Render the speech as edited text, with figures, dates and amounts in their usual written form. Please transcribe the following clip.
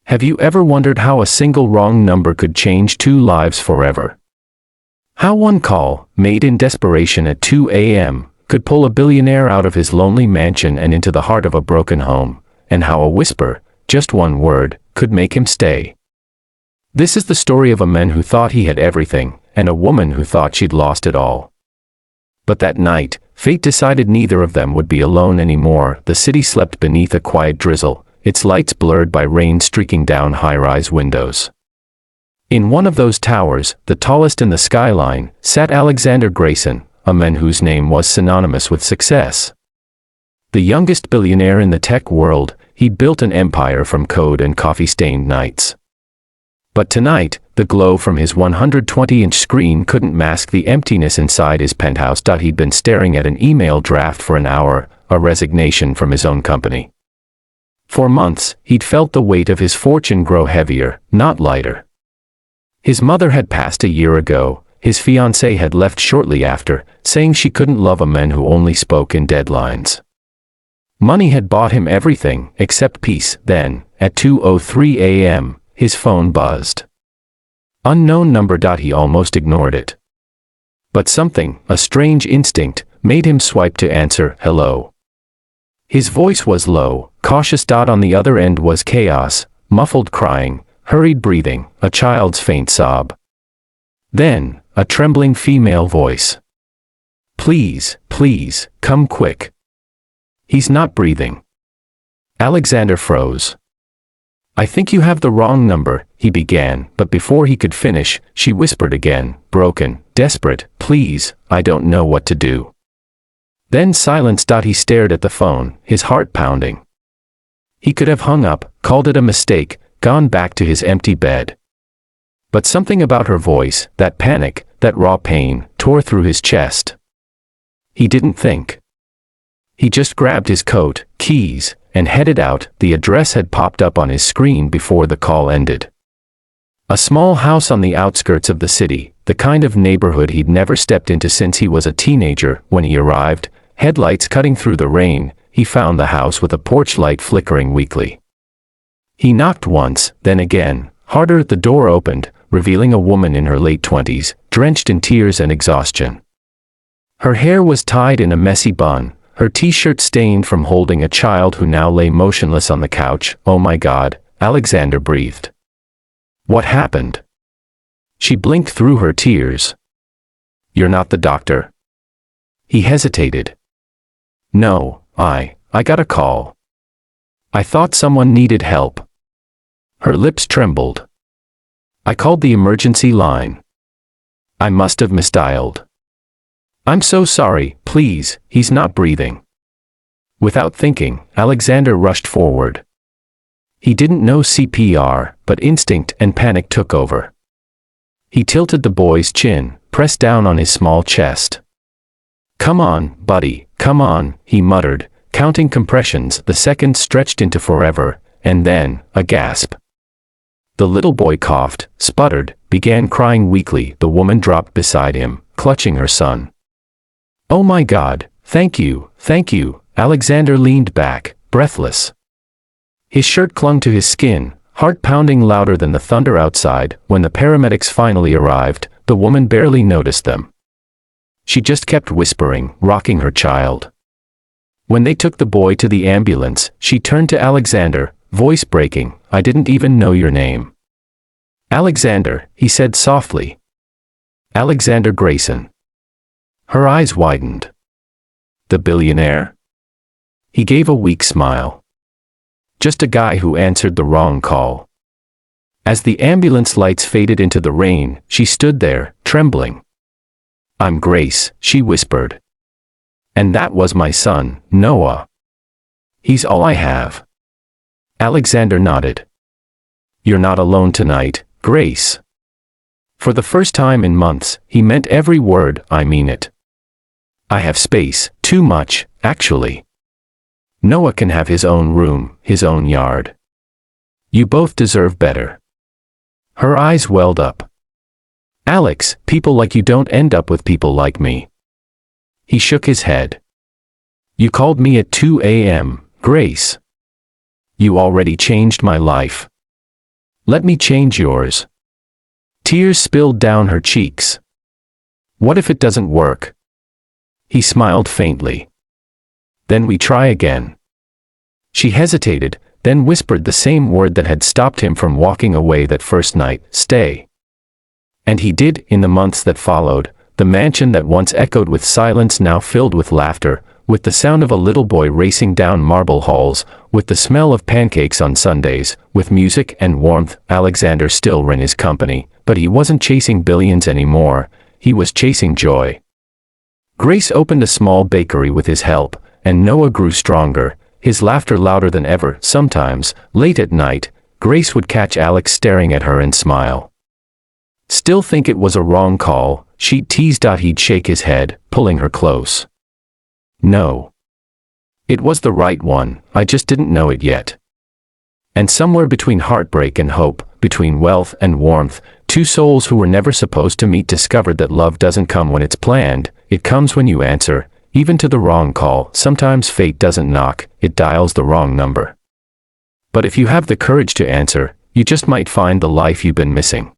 Have you ever wondered how a single wrong number could change two lives forever? How one call, made in desperation at 2 a.m., could pull a billionaire out of his lonely mansion and into the heart of a broken home, and how a whisper, just one word, could make him stay. This is the story of a man who thought he had everything, and a woman who thought she'd lost it all. But that night, fate decided neither of them would be alone anymore. The city slept beneath a quiet drizzle, its lights blurred by rain streaking down high-rise windows. In one of those towers, the tallest in the skyline, sat Alexander Grayson, a man whose name was synonymous with success. The youngest billionaire in the tech world, he'd built an empire from code and coffee-stained nights. But tonight, the glow from his 120-inch screen couldn't mask the emptiness inside his penthouse. He'd been staring at an email draft for an hour, a resignation from his own company. For months, he'd felt the weight of his fortune grow heavier, not lighter. His mother had passed a year ago. His fiancée had left shortly after, saying she couldn't love a man who only spoke in deadlines. Money had bought him everything except peace. Then, at 2:03 a.m., his phone buzzed. Unknown number. He almost ignored it. But something, a strange instinct, made him swipe to answer. Hello. His voice was low, cautious. On the other end was chaos, muffled crying, hurried breathing, a child's faint sob. Then, a trembling female voice. Please, please, come quick. He's not breathing. Alexander froze. I think you have the wrong number, he began, but before he could finish, she whispered again, broken, desperate, please, I don't know what to do. Then silence. He stared at the phone, his heart pounding. He could have hung up, called it a mistake, gone back to his empty bed. But something about her voice, that panic, that raw pain, tore through his chest. He didn't think. He just grabbed his coat, keys, and headed out. The address had popped up on his screen before the call ended. A small house on the outskirts of the city, the kind of neighborhood he'd never stepped into since he was a teenager. When he arrived, headlights cutting through the rain, he found the house with a porch light flickering weakly. He knocked once, then again, harder. The door opened, revealing a woman in her late 20s, drenched in tears and exhaustion. Her hair was tied in a messy bun, her t-shirt stained from holding a child who now lay motionless on the couch. Oh my God, Alexander breathed. What happened? She blinked through her tears. You're not the doctor? He hesitated. No, I got a call. I thought someone needed help. Her lips trembled. I called the emergency line. I must have misdialed. I'm so sorry, please, he's not breathing. Without thinking, Alexander rushed forward. He didn't know CPR, but instinct and panic took over. He tilted the boy's chin, pressed down on his small chest. Come on, buddy, come on, he muttered, counting compressions. The seconds stretched into forever, and then, a gasp. The little boy coughed, sputtered, began crying weakly. The woman dropped beside him, clutching her son. Oh my God, thank you, Alexander leaned back, breathless. His shirt clung to his skin, heart pounding louder than the thunder outside. When the paramedics finally arrived, the woman barely noticed them. She just kept whispering, rocking her child. When they took the boy to the ambulance, she turned to Alexander, voice breaking, I didn't even know your name. Alexander, he said softly. Alexander Grayson. Her eyes widened. The billionaire? He gave a weak smile. Just a guy who answered the wrong call. As the ambulance lights faded into the rain, she stood there, trembling. I'm Grace, she whispered. And that was my son, Noah. He's all I have. Alexander nodded. You're not alone tonight, Grace. For the first time in months, he meant every word. I mean it. I have space, too much, actually. Noah can have his own room, his own yard. You both deserve better. Her eyes welled up. Alex, people like you don't end up with people like me. He shook his head. You called me at 2 a.m., Grace. You already changed my life. Let me change yours. Tears spilled down her cheeks. What if it doesn't work? He smiled faintly. Then we try again. She hesitated, then whispered the same word that had stopped him from walking away that first night, stay. And he did. In the months that followed, the mansion that once echoed with silence now filled with laughter, with the sound of a little boy racing down marble halls, with the smell of pancakes on Sundays, with music and warmth. Alexander still ran his company, but he wasn't chasing billions anymore, he was chasing joy. Grace opened a small bakery with his help, and Noah grew stronger, his laughter louder than ever. Sometimes, late at night, Grace would catch Alex staring at her and smile. Still think it was a wrong call, she teased. He'd shake his head, pulling her close. No. It was the right one, I just didn't know it yet. And somewhere between heartbreak and hope, between wealth and warmth, two souls who were never supposed to meet discovered that love doesn't come when it's planned, it comes when you answer, even to the wrong call. Sometimes fate doesn't knock, it dials the wrong number. But if you have the courage to answer, you just might find the life you've been missing.